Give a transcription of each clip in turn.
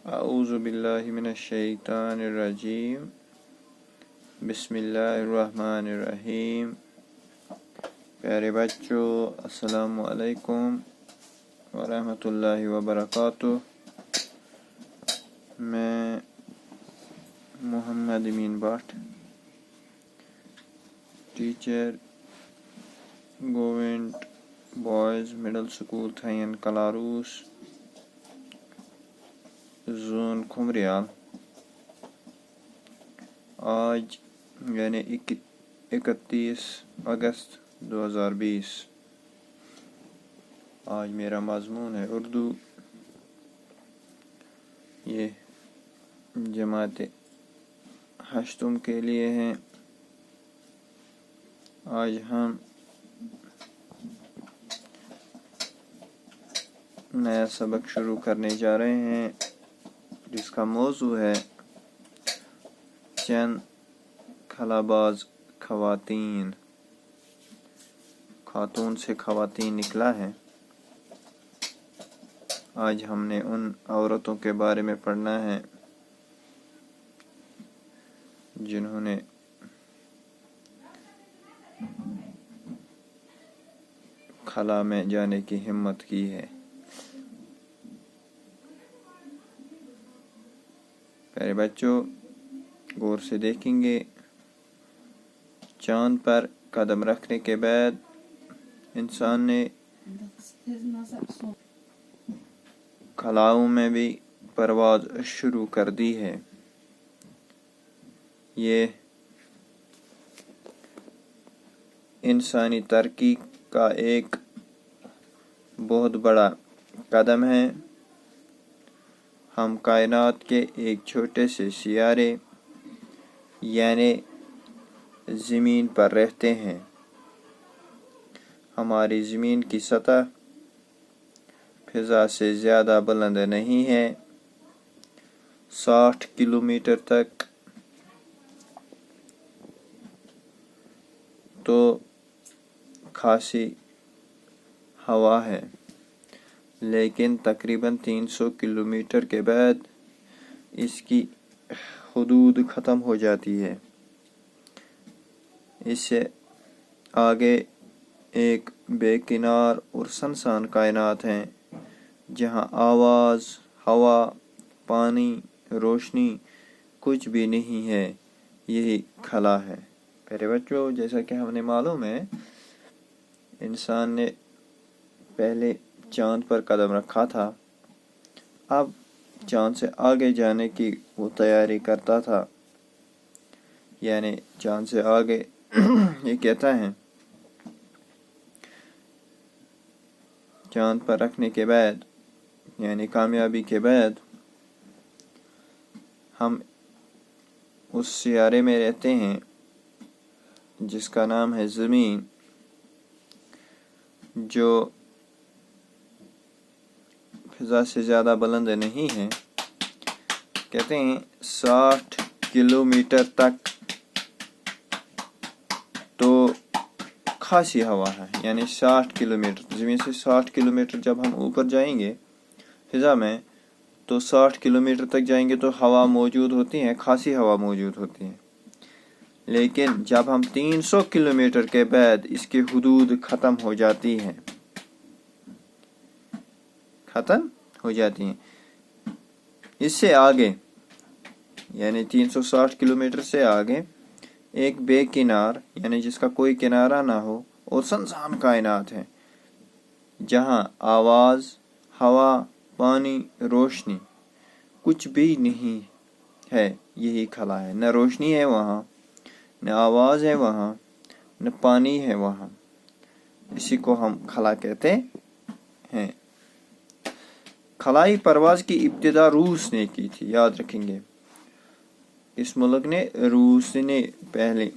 اعوذ باللہ من الشیطان الرجیم بسم اللہ الرحمن الرحیم۔ پیارے بچوں، السلام علیکم ورحمۃ اللہ وبرکاتہ۔ میں Muhammad Amin Butt, teacher government boys middle school Thain Kalaroos, zone کھمریال۔ آج یعنی 31 اگست 2020، آج میرا مضمون ہے اردو۔ یہ جماعت ہشتم کے لیے ہیں۔ آج ہم نیا سبق شروع کرنے جا رہے ہیں، جس کا موضوع ہے چند خلاباز خواتین۔ خاتون سے خواتین نکلا ہے۔ آج ہم نے ان عورتوں کے بارے میں پڑھنا ہے جنہوں نے خلا میں جانے کی ہمت کی ہے۔ پیارے بچوں، غور سے دیکھیں گے، چاند پر قدم رکھنے کے بعد انسان نے خلاؤں میں بھی پرواز شروع کر دی ہے۔ یہ انسانی ترقی کا ایک بہت بڑا قدم ہے۔ ہم کائنات کے ایک چھوٹے سے سیارے یعنی زمین پر رہتے ہیں۔ ہماری زمین کی سطح فضا سے زیادہ بلند نہیں ہے۔ 60 کلومیٹر تک تو خاصی ہوا ہے، لیکن تقریباً 300 کلومیٹر کے بعد اس کی حدود ختم ہو جاتی ہے۔ اس سے آگے ایک بے کنار اور سنسان کائنات ہیں، جہاں آواز، ہوا، پانی، روشنی کچھ بھی نہیں ہے۔ یہی خلا ہے۔ پیارے بچوں، جیسا کہ ہم نے معلوم ہے، انسان نے پہلے چاند پر قدم رکھا تھا، اب چاند سے آگے جانے کی وہ تیاری کرتا تھا، یعنی چاند سے آگے یہ کہتا ہے چاند پر رکھنے کے بعد یعنی کامیابی کے بعد ہم اس سیارے میں رہتے ہیں جس کا نام ہے زمین، جو فضا سے زیادہ بلند نہیں ہے۔ کہتے ہیں 60 کلومیٹر تک تو خاصی ہوا ہے، یعنی 60 کلومیٹر، زمین سے 60 کلومیٹر جب ہم اوپر جائیں گے فضا میں، تو 60 کلومیٹر تک جائیں گے تو ہوا موجود ہوتی ہے، خاصی ہوا موجود ہوتی ہے۔ لیکن جب ہم 300 کلومیٹر کے بعد اس کی حدود ختم ہو جاتی ہیں، اس سے آگے یعنی 360 کلومیٹر سے آگے ایک بے کنار یعنی جس کا کوئی کنارہ نہ ہو اور سنسان کائنات ہے، جہاں آواز، ہوا، پانی، روشنی کچھ بھی نہیں ہے۔ یہی خلا ہے۔ نہ روشنی ہے وہاں، نہ آواز ہے وہاں، نہ پانی ہے وہاں۔ اسی کو ہم خلا کہتے ہیں۔ خلائی پرواز کی ابتدا روس نے کی تھی، یاد رکھیں گے۔ اس ملک نے، روس نے پہلے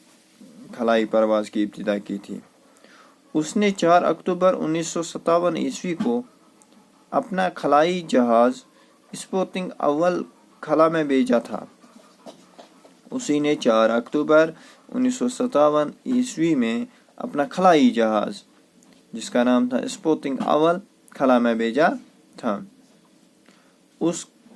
خلائی پرواز کی ابتدا کی تھی۔ اس نے 4 اکتوبر 1957 عیسوی کو اپنا خلائی جہاز اسپوتنک اول خلا میں بھیجا تھا۔ اسی نے 4 اکتوبر 1957 عیسوی میں اپنا خلائی جہاز جس کا نام تھا اسپوتنک اول خلا میں بھیجا تھا۔ اس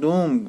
2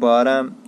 12